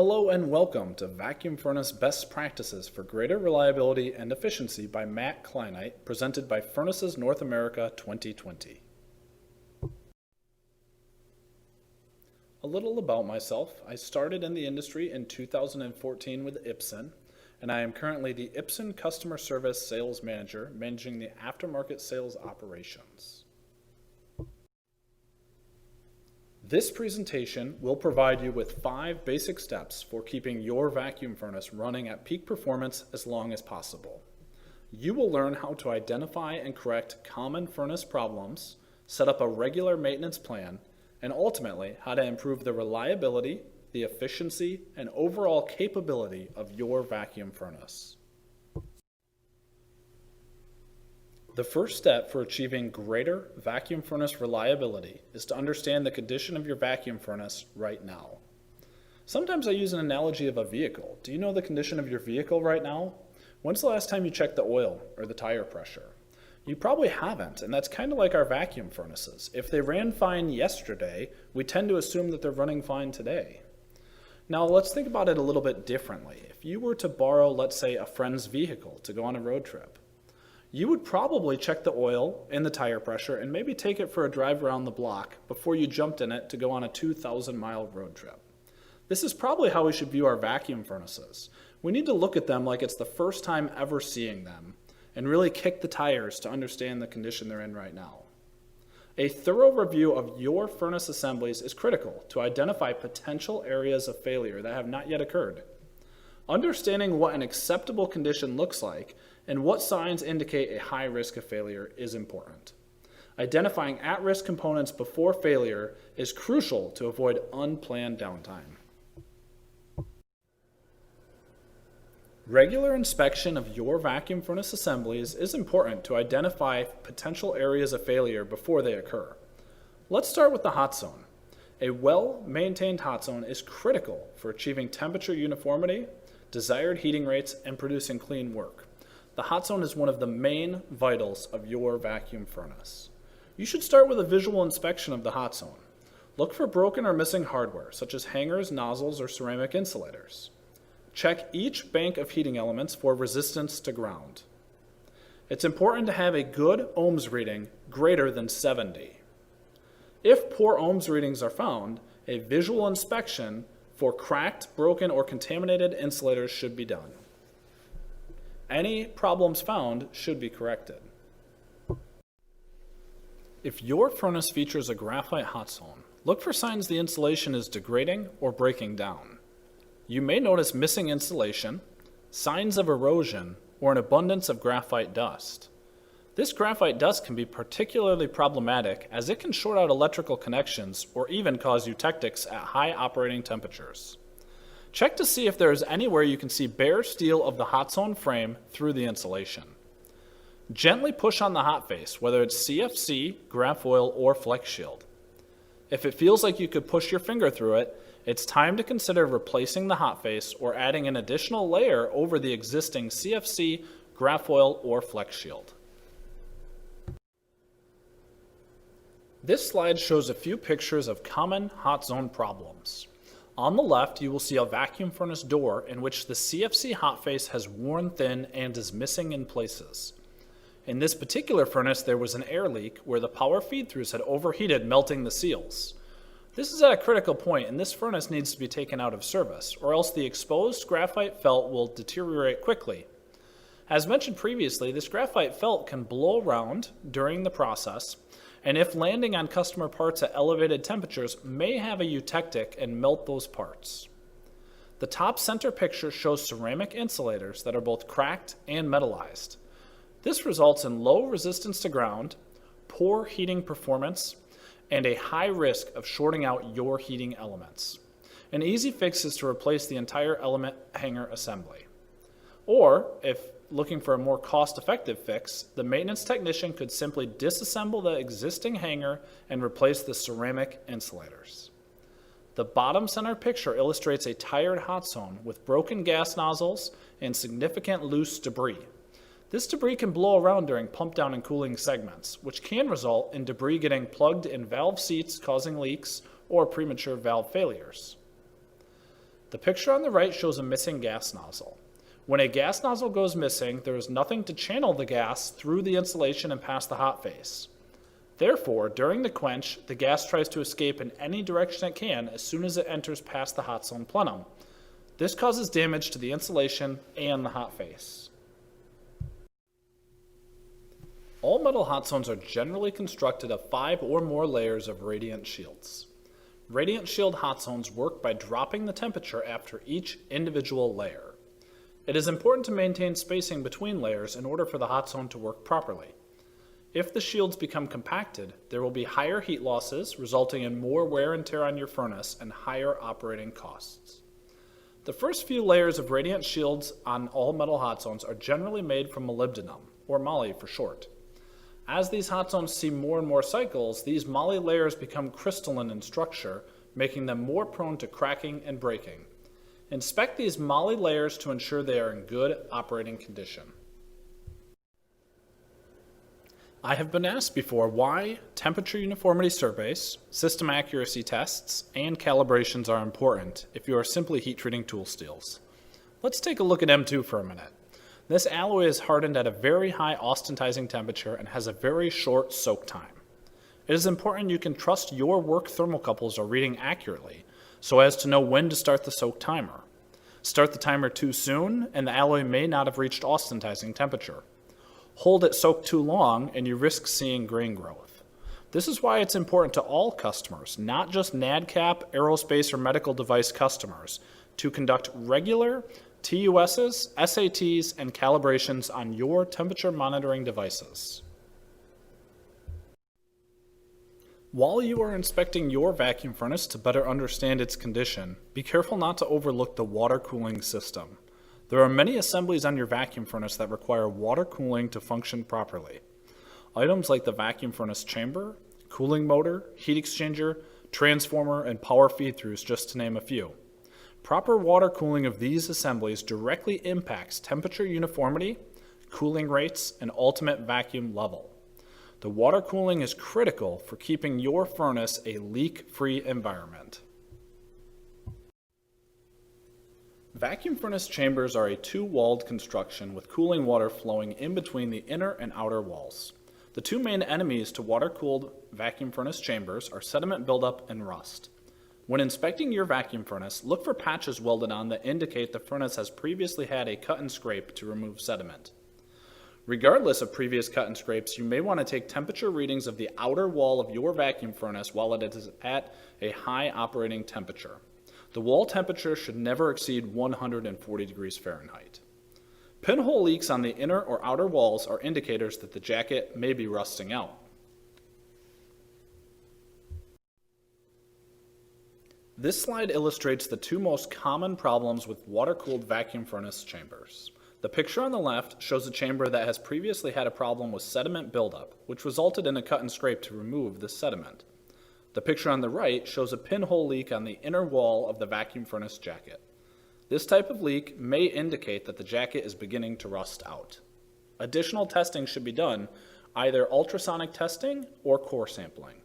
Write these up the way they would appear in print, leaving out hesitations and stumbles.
Hello and welcome to Vacuum Furnace Best Practices for Greater Reliability and Efficiency by Matt Clinite, presented by Furnaces North America 2020. A little about myself. I started in the industry in 2014 with Ipsen, and I am currently the Ipsen Customer Service Sales Manager, managing the aftermarket sales operations. This presentation will provide you with 5 basic steps for keeping your vacuum furnace running at peak performance as long as possible. You will learn how to identify and correct common furnace problems, set up a regular maintenance plan, and ultimately how to improve the reliability, the efficiency, and overall capability of your vacuum furnace. The first step for achieving greater vacuum furnace reliability is to understand the condition of your vacuum furnace right now. Sometimes I use an analogy of a vehicle. Do you know the condition of your vehicle right now? When's the last time you checked the oil or the tire pressure? You probably haven't, and that's kind of like our vacuum furnaces. If they ran fine yesterday, we tend to assume that they're running fine today. Now let's think about it a little bit differently. If you were to borrow, let's say, a friend's vehicle to go on a road trip, you would probably check the oil and the tire pressure and maybe take it for a drive around the block before you jumped in it to go on a 2,000-mile road trip. This is probably how we should view our vacuum furnaces. We need to look at them like it's the first time ever seeing them and really kick the tires to understand the condition they're in right now. A thorough review of your furnace assemblies is critical to identify potential areas of failure that have not yet occurred. Understanding what an acceptable condition looks like and what signs indicate a high risk of failure is important. Identifying at-risk components before failure is crucial to avoid unplanned downtime. Regular inspection of your vacuum furnace assemblies is important to identify potential areas of failure before they occur. Let's start with the hot zone. A well-maintained hot zone is critical for achieving temperature uniformity, desired heating rates, and producing clean work. The hot zone is one of the main vitals of your vacuum furnace. You should start with a visual inspection of the hot zone. Look for broken or missing hardware, such as hangers, nozzles, or ceramic insulators. Check each bank of heating elements for resistance to ground. It's important to have a good ohms reading greater than 70. If poor ohms readings are found, a visual inspection for cracked, broken, or contaminated insulators should be done. Any problems found should be corrected. If your furnace features a graphite hot zone, look for signs the insulation is degrading or breaking down. You may notice missing insulation, signs of erosion, or an abundance of graphite dust. This graphite dust can be particularly problematic as it can short out electrical connections or even cause eutectics at high operating temperatures. Check to see if there is anywhere you can see bare steel of the hot zone frame through the insulation. Gently push on the hot face, whether it's CFC, Graph-Oil, or Flex Shield. If it feels like you could push your finger through it, it's time to consider replacing the hot face or adding an additional layer over the existing CFC, Graph-Oil, or Flex Shield. This slide shows a few pictures of common hot zone problems. On the left, you will see a vacuum furnace door in which the CFC hot face has worn thin and is missing in places. In this particular furnace, there was an air leak where the power feed-throughs had overheated, melting the seals. This is at a critical point, and this furnace needs to be taken out of service, or else the exposed graphite felt will deteriorate quickly. As mentioned previously, this graphite felt can blow around during the process, and if landing on customer parts at elevated temperatures, may have a eutectic and melt those parts. The top center picture shows ceramic insulators that are both cracked and metallized. This results in low resistance to ground, poor heating performance, and a high risk of shorting out your heating elements. An easy fix is to replace the entire element hanger assembly. Or, if looking for a more cost-effective fix, the maintenance technician could simply disassemble the existing hanger and replace the ceramic insulators. The bottom center picture illustrates a tired hot zone with broken gas nozzles and significant loose debris. This debris can blow around during pump down and cooling segments, which can result in debris getting plugged in valve seats causing leaks or premature valve failures. The picture on the right shows a missing gas nozzle. When a gas nozzle goes missing, there is nothing to channel the gas through the insulation and past the hot face. Therefore, during the quench, the gas tries to escape in any direction it can as soon as it enters past the hot zone plenum. This causes damage to the insulation and the hot face. All metal hot zones are generally constructed of 5 or more layers of radiant shields. Radiant shield hot zones work by dropping the temperature after each individual layer. It is important to maintain spacing between layers in order for the hot zone to work properly. If the shields become compacted, there will be higher heat losses, resulting in more wear and tear on your furnace and higher operating costs. The first few layers of radiant shields on all metal hot zones are generally made from molybdenum, or moly for short. As these hot zones see more and more cycles, these moly layers become crystalline in structure, making them more prone to cracking and breaking. Inspect these moly layers to ensure they are in good operating condition. I have been asked before why temperature uniformity surveys, system accuracy tests, and calibrations are important if you are simply heat treating tool steels. Let's take a look at M2 for a minute. This alloy is hardened at a very high austenizing temperature and has a very short soak time. It is important you can trust your work thermocouples are reading accurately so as to know when to start the soak timer. Start the timer too soon and the alloy may not have reached austenizing temperature. Hold it soaked too long and you risk seeing grain growth. This is why it's important to all customers, not just NADCAP, aerospace, or medical device customers, to conduct regular TUSs, SATs, and calibrations on your temperature monitoring devices. While you are inspecting your vacuum furnace to better understand its condition, be careful not to overlook the water cooling system. There are many assemblies on your vacuum furnace that require water cooling to function properly. Items like the vacuum furnace chamber, cooling motor, heat exchanger, transformer, and power feed-throughs, just to name a few. Proper water cooling of these assemblies directly impacts temperature uniformity, cooling rates, and ultimate vacuum level. The water cooling is critical for keeping your furnace a leak-free environment. Vacuum furnace chambers are a two-walled construction with cooling water flowing in between the inner and outer walls. The two main enemies to water-cooled vacuum furnace chambers are sediment buildup and rust. When inspecting your vacuum furnace, look for patches welded on that indicate the furnace has previously had a cut and scrape to remove sediment. Regardless of previous cut and scrapes, you may want to take temperature readings of the outer wall of your vacuum furnace while it is at a high operating temperature. The wall temperature should never exceed 140 degrees Fahrenheit. Pinhole leaks on the inner or outer walls are indicators that the jacket may be rusting out. This slide illustrates the two most common problems with water-cooled vacuum furnace chambers. The picture on the left shows a chamber that has previously had a problem with sediment buildup, which resulted in a cut and scrape to remove this sediment. The picture on the right shows a pinhole leak on the inner wall of the vacuum furnace jacket. This type of leak may indicate that the jacket is beginning to rust out. Additional testing should be done, either ultrasonic testing or core sampling.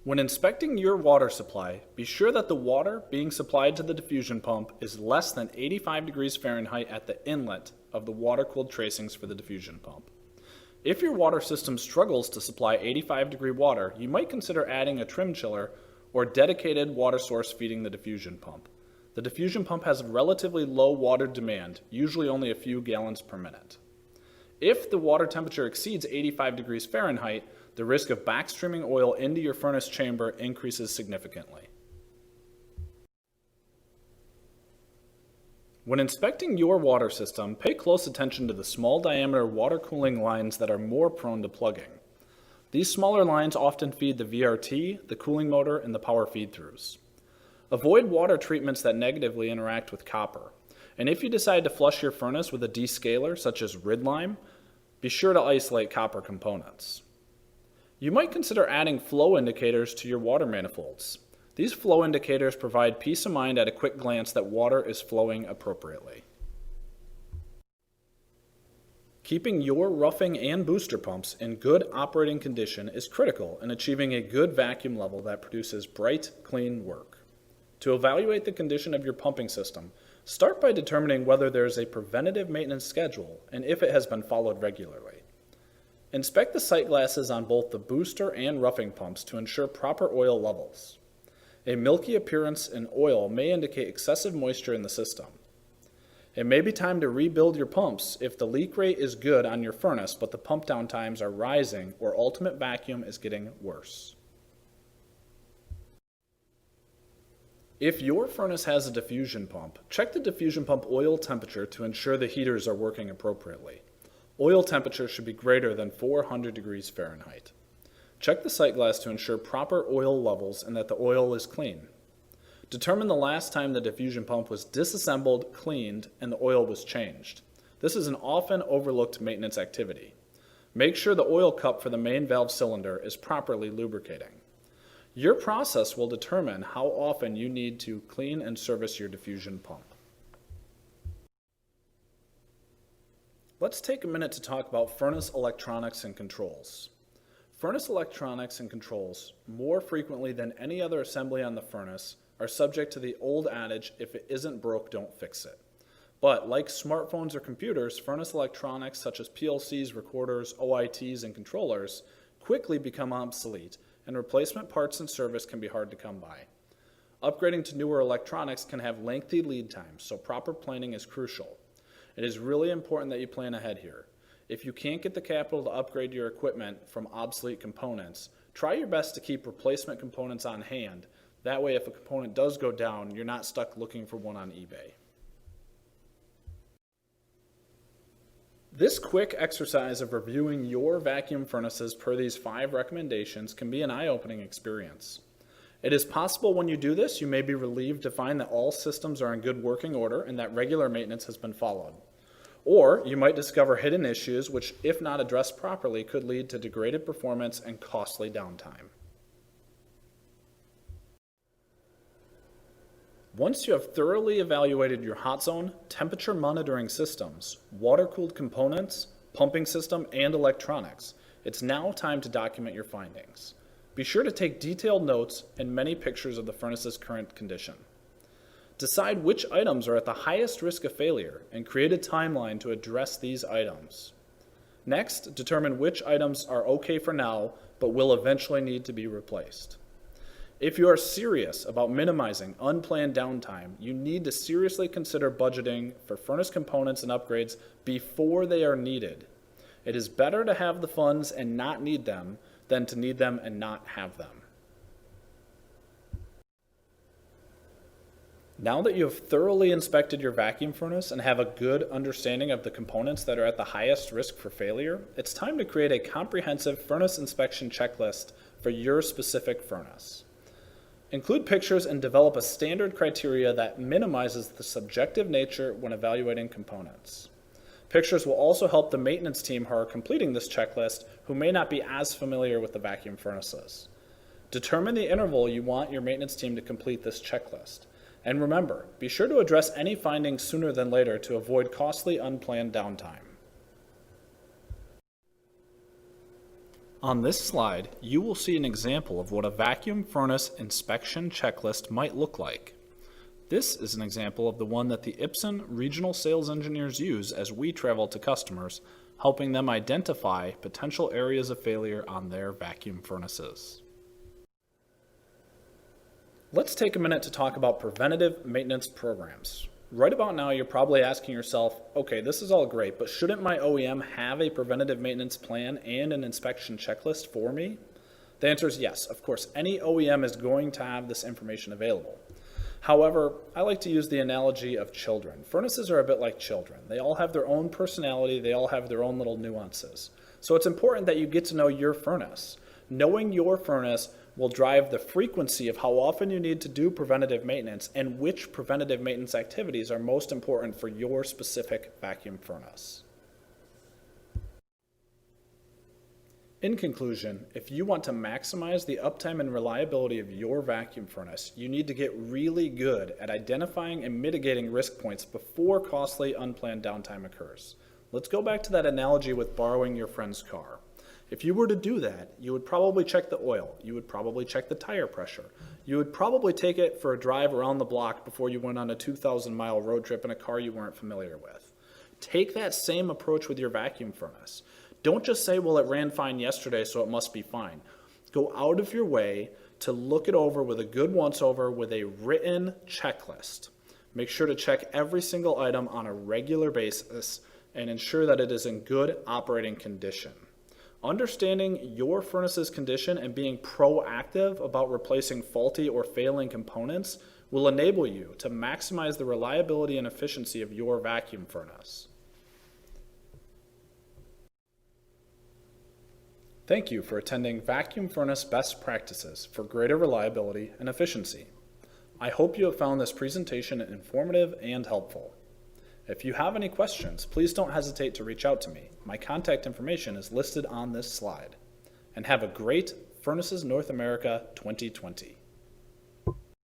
When inspecting your water supply, be sure that the water being supplied to the diffusion pump is less than 85 degrees Fahrenheit at the inlet of the water-cooled tracings for the diffusion pump. If your water system struggles to supply 85-degree water, you might consider adding a trim chiller or dedicated water source feeding the diffusion pump. The diffusion pump has a relatively low water demand, usually only a few gallons per minute. If the water temperature exceeds 85 degrees Fahrenheit, the risk of backstreaming oil into your furnace chamber increases significantly. When inspecting your water system, pay close attention to the small diameter water cooling lines that are more prone to plugging. These smaller lines often feed the VRT, the cooling motor, and the power feed-throughs. Avoid water treatments that negatively interact with copper. And if you decide to flush your furnace with a descaler, such as Ridlime, be sure to isolate copper components. You might consider adding flow indicators to your water manifolds. These flow indicators provide peace of mind at a quick glance that water is flowing appropriately. Keeping your roughing and booster pumps in good operating condition is critical in achieving a good vacuum level that produces bright, clean work. To evaluate the condition of your pumping system, start by determining whether there is a preventative maintenance schedule and if it has been followed regularly. Inspect the sight glasses on both the booster and roughing pumps to ensure proper oil levels. A milky appearance in oil may indicate excessive moisture in the system. It may be time to rebuild your pumps if the leak rate is good on your furnace, but the pump down times are rising or ultimate vacuum is getting worse. If your furnace has a diffusion pump, check the diffusion pump oil temperature to ensure the heaters are working appropriately. Oil temperature should be greater than 400 degrees Fahrenheit. Check the sight glass to ensure proper oil levels and that the oil is clean. Determine the last time the diffusion pump was disassembled, cleaned, and the oil was changed. This is an often overlooked maintenance activity. Make sure the oil cup for the main valve cylinder is properly lubricating. Your process will determine how often you need to clean and service your diffusion pump. Let's take a minute to talk about furnace electronics and controls. Furnace electronics and controls, more frequently than any other assembly on the furnace, are subject to the old adage, if it isn't broke, don't fix it. But like smartphones or computers, furnace electronics such as PLCs, recorders, OITs, and controllers quickly become obsolete, and replacement parts and service can be hard to come by. Upgrading to newer electronics can have lengthy lead times, so proper planning is crucial. It is really important that you plan ahead here. If you can't get the capital to upgrade your equipment from obsolete components, try your best to keep replacement components on hand. That way, if a component does go down, you're not stuck looking for one on eBay. This quick exercise of reviewing your vacuum furnaces per these 5 recommendations can be an eye-opening experience. It is possible when you do this, you may be relieved to find that all systems are in good working order and that regular maintenance has been followed. Or you might discover hidden issues which, if not addressed properly, could lead to degraded performance and costly downtime. Once you have thoroughly evaluated your hot zone, temperature monitoring systems, water-cooled components, pumping system, and electronics, it's now time to document your findings. Be sure to take detailed notes and many pictures of the furnace's current condition. Decide which items are at the highest risk of failure and create a timeline to address these items. Next, determine which items are okay for now but will eventually need to be replaced. If you are serious about minimizing unplanned downtime, you need to seriously consider budgeting for furnace components and upgrades before they are needed. It is better to have the funds and not need them than to need them and not have them. Now that you have thoroughly inspected your vacuum furnace and have a good understanding of the components that are at the highest risk for failure, it's time to create a comprehensive furnace inspection checklist for your specific furnace. Include pictures and develop a standard criteria that minimizes the subjective nature when evaluating components. Pictures will also help the maintenance team who are completing this checklist who may not be as familiar with the vacuum furnaces. Determine the interval you want your maintenance team to complete this checklist. And remember, be sure to address any findings sooner than later to avoid costly unplanned downtime. On this slide, you will see an example of what a vacuum furnace inspection checklist might look like. This is an example of the one that the Ipsen regional sales engineers use as we travel to customers, helping them identify potential areas of failure on their vacuum furnaces. Let's take a minute to talk about preventative maintenance programs. Right about now, you're probably asking yourself, okay, this is all great, but shouldn't my OEM have a preventative maintenance plan and an inspection checklist for me? The answer is yes. Of course, any OEM is going to have this information available. However, I like to use the analogy of children. Furnaces are a bit like children. They all have their own personality. They all have their own little nuances. So it's important that you get to know your furnace. Knowing your furnace will drive the frequency of how often you need to do preventative maintenance and which preventative maintenance activities are most important for your specific vacuum furnace. In conclusion, if you want to maximize the uptime and reliability of your vacuum furnace, you need to get really good at identifying and mitigating risk points before costly unplanned downtime occurs. Let's go back to that analogy with borrowing your friend's car. If you were to do that, you would probably check the oil, you would probably check the tire pressure, you would probably take it for a drive around the block before you went on a 2,000-mile road trip in a car you weren't familiar with. Take that same approach with your vacuum furnace. Don't just say, well, it ran fine yesterday, so it must be fine. Go out of your way to look it over with a good once-over with a written checklist. Make sure to check every single item on a regular basis and ensure that it is in good operating condition. Understanding your furnace's condition and being proactive about replacing faulty or failing components will enable you to maximize the reliability and efficiency of your vacuum furnace. Thank you for attending Vacuum Furnace Best Practices for greater reliability and efficiency. I hope you have found this presentation informative and helpful. If you have any questions, please don't hesitate to reach out to me. My contact information is listed on this slide. And have a great Furnaces North America 2020.